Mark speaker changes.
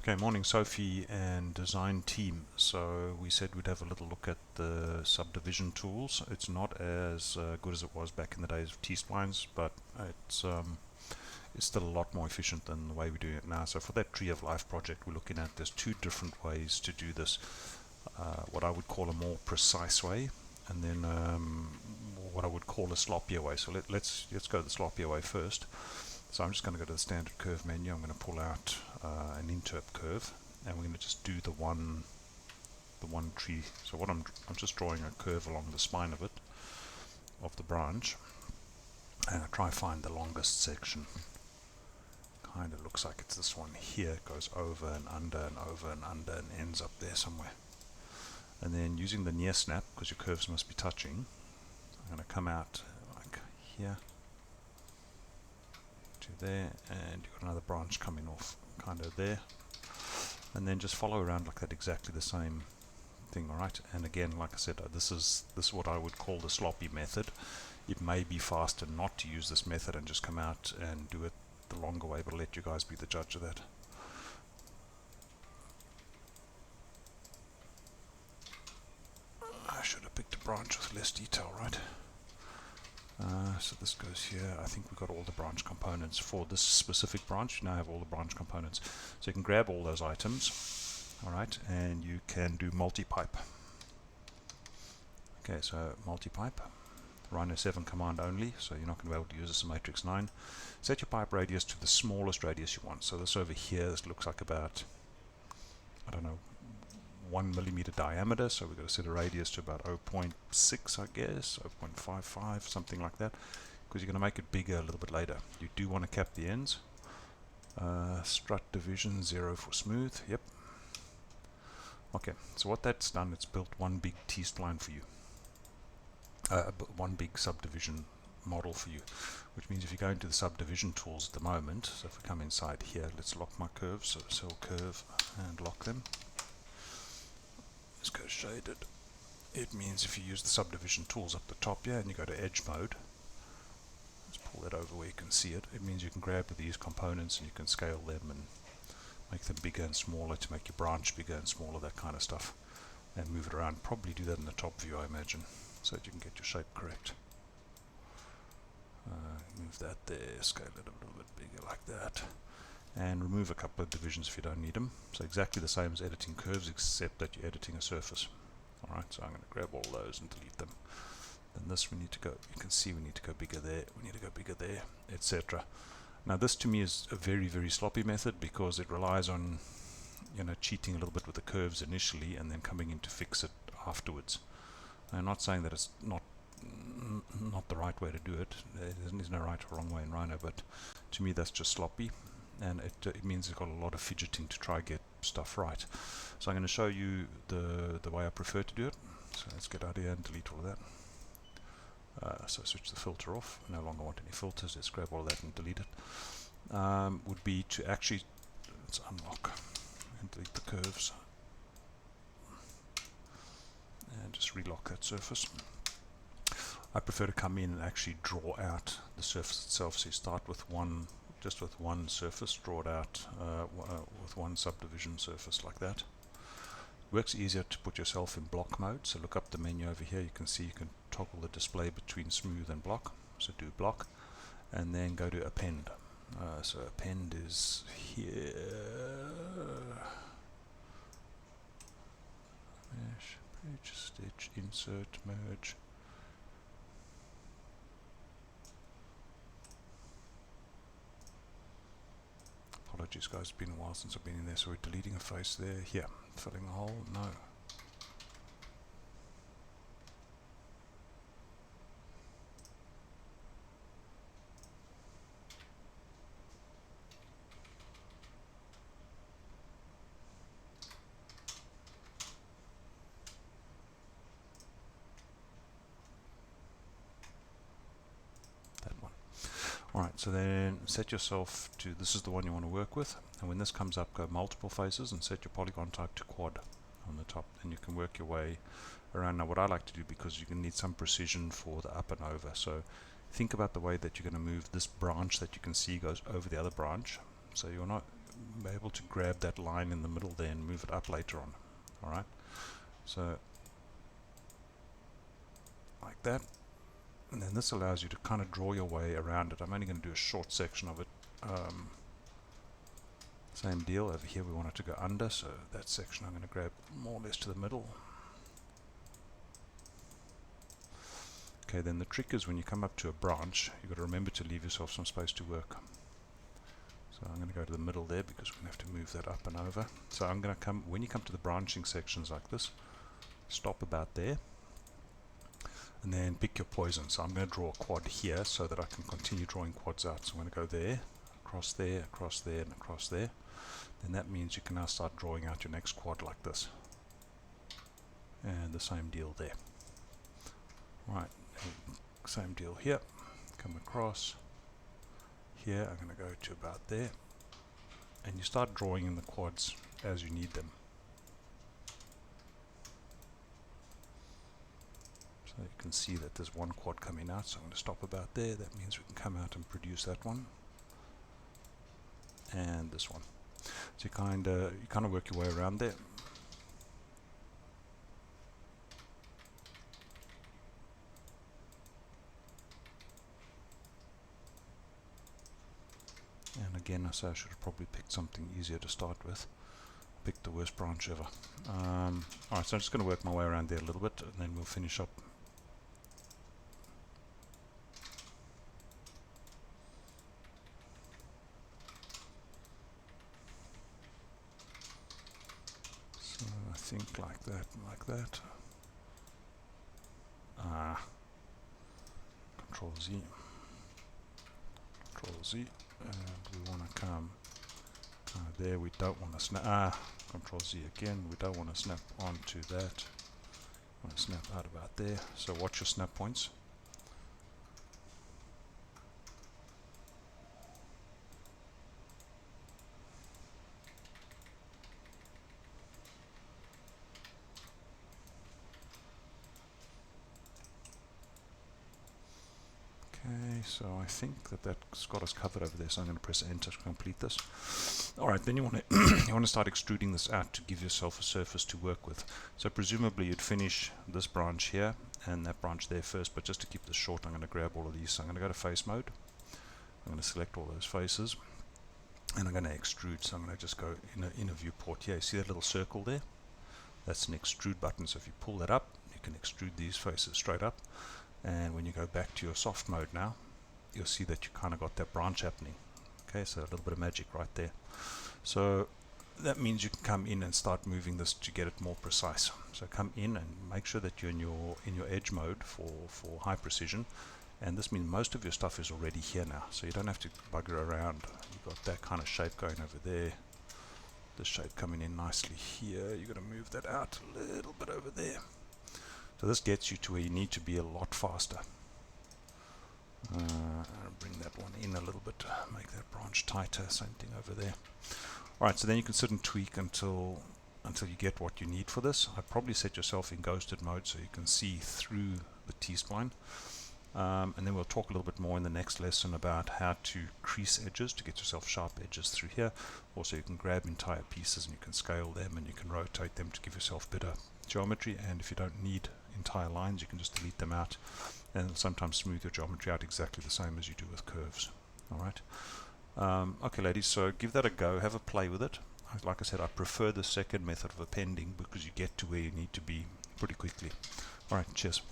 Speaker 1: Okay, morning Sophie and design team. So we said we'd have a little look at the subdivision tools. It's not as good as it was back in the days of T-splines, but it's still a lot more efficient than the way we're doing it now. So for that tree of life project we're looking at, there's two different ways to do this. What I would call a more precise way, and then what I would call a sloppier way. So let's go the sloppier way first. So I'm just going to go to the standard curve menu. I'm going to pull out an interp curve, and we're going to just do the one tree. So what I'm just drawing a curve along the spine of it, of the branch, and I try to find the longest section. Kind of looks like it's this one here. It goes over and under and over and under and ends up there somewhere. And then using the near snap, because your curves must be touching, I'm going to come out like here to there, and you've got another branch coming off kind of there, and then just follow around like that, exactly the same thing. Alright, and again, like I said, this is what I would call the sloppy method. It may be faster not to use this method and just come out and do it the longer way, but I'll let you guys be the judge of that. I should have picked a branch with less detail, right? So this goes here. I think we've got all the branch components for this specific branch. You now have all the branch components. So you can grab all those items, alright, and you can do MultiPipe. Okay, so MultiPipe, Rhino 7 command only, so you're not going to be able to use this in Matrix 9. Set your pipe radius to the smallest radius you want. So this over here, this looks like about, I don't know, 1 millimeter diameter, so we've got to set a radius to about 0.6, I guess, 0.55, something like that, because you're going to make it bigger a little bit later. You do want to cap the ends. Strut division 0 for smooth. Yep. Okay, so what that's done, it's built one big T-spline for you, one big subdivision model for you, which means if you go into the subdivision tools at the moment, so if we come inside here, let's lock my curves, so cell curve and lock them. Go shaded. It means if you use the subdivision tools up the top here and you go to edge mode, let's pull that over where you can see it. It means you can grab these components and you can scale them and make them bigger and smaller to make your branch bigger and smaller, that kind of stuff, and move it around. Probably do that in the top view, I imagine, so that you can get your shape correct. Move that there, scale it a little bit bigger like that, and remove a couple of divisions if you don't need them. So exactly the same as editing curves, except that you're editing a surface. Alright, so I'm going to grab all those and delete them. Then this we need to go, you can see we need to go bigger there, we need to go bigger there, etc. Now this to me is a very, very sloppy method because it relies on, you know, cheating a little bit with the curves initially and then coming in to fix it afterwards. I'm not saying that it's not the right way to do it. There's no right or wrong way in Rhino, but to me that's just sloppy. And it means it's got a lot of fidgeting to try get stuff right. So I'm going to show you the way I prefer to do it. So let's get out here and delete all of that. So switch the filter off. I no longer want any filters. Let's grab all of that and delete it. Would be to actually, let's unlock and delete the curves and just relock that surface. I prefer to come in and actually draw out the surface itself. So you start with just with one surface, draw it out with one subdivision surface like that. Works easier to put yourself in block mode, so look up the menu over here. You can see you can toggle the display between smooth and block, so do block, and then go to append. So append is here, mesh, bridge, stitch, insert, merge. Apologies guys, it's been a while since I've been in there, so we're deleting a face there. Here, filling a hole, no. Alright, so then set yourself to, this is the one you want to work with, and when this comes up, go multiple faces and set your polygon type to quad on the top, and you can work your way around. Now what I like to do, because you can need some precision for the up and over, so think about the way that you're going to move this branch that you can see goes over the other branch. So you're not be able to grab that line in the middle there and move it up later on. Alright, so like that, and then this allows you to kind of draw your way around it. I'm only going to do a short section of it. Same deal over here, we want it to go under, so that section I'm going to grab more or less to the middle. Okay, then the trick is when you come up to a branch, you've got to remember to leave yourself some space to work. So I'm going to go to the middle there because we're going to have to move that up and over. So I'm going to come, when you come to the branching sections like this, stop about there, and then pick your poison. So I'm going to draw a quad here so that I can continue drawing quads out. So I'm going to go there, across there, across there, and across there. Then that means you can now start drawing out your next quad like this. And the same deal there. Right, same deal here. Come across. Here I'm going to go to about there. And you start drawing in the quads as you need them. So you can see that there's one quad coming out, so I'm going to stop about there. That means we can come out and produce that one. And this one. So you kind of work your way around there. And again, I say I should have probably picked something easier to start with. Picked the worst branch ever. Alright, so I'm just going to work my way around there a little bit, and then we'll finish up. So I think like that and like that. Control Z. Control Z. And we want to come there. We don't want to snap. Control Z again. We don't want to snap onto that. We want to snap out about there. So watch your snap points. Okay, so I think that's got us covered over there, so I'm going to press enter to complete this. Alright, then you want to you want to start extruding this out to give yourself a surface to work with. So presumably you'd finish this branch here and that branch there first, but just to keep this short I'm going to grab all of these. So I'm going to go to face mode. I'm going to select all those faces and I'm going to extrude. So I'm going to just go in a viewport here. You see that little circle there? That's an extrude button, so if you pull that up you can extrude these faces straight up. And when you go back to your soft mode now, you'll see that you kind of got that branch happening. Okay, so a little bit of magic right there. So that means you can come in and start moving this to get it more precise. So come in and make sure that you're in your edge mode for high precision. And this means most of your stuff is already here now, so you don't have to bugger around. You've got that kind of shape going over there. This shape coming in nicely here. You're going to move that out a little bit over there. So this gets you to where you need to be a lot faster. I'll bring that one in a little bit, make that branch tighter, same thing over there. Alright, so then you can sit and tweak until you get what you need for this. I'd probably set yourself in ghosted mode so you can see through the T-spline. And then we'll talk a little bit more in the next lesson about how to crease edges to get yourself sharp edges through here. Also you can grab entire pieces and you can scale them and you can rotate them to give yourself better geometry, and if you don't need entire lines you can just delete them out and it'll sometimes smooth your geometry out exactly the same as you do with curves. Alright, okay ladies, so give that a go, have a play with it. Like I said, I prefer the second method of appending because you get to where you need to be pretty quickly. Alright, cheers.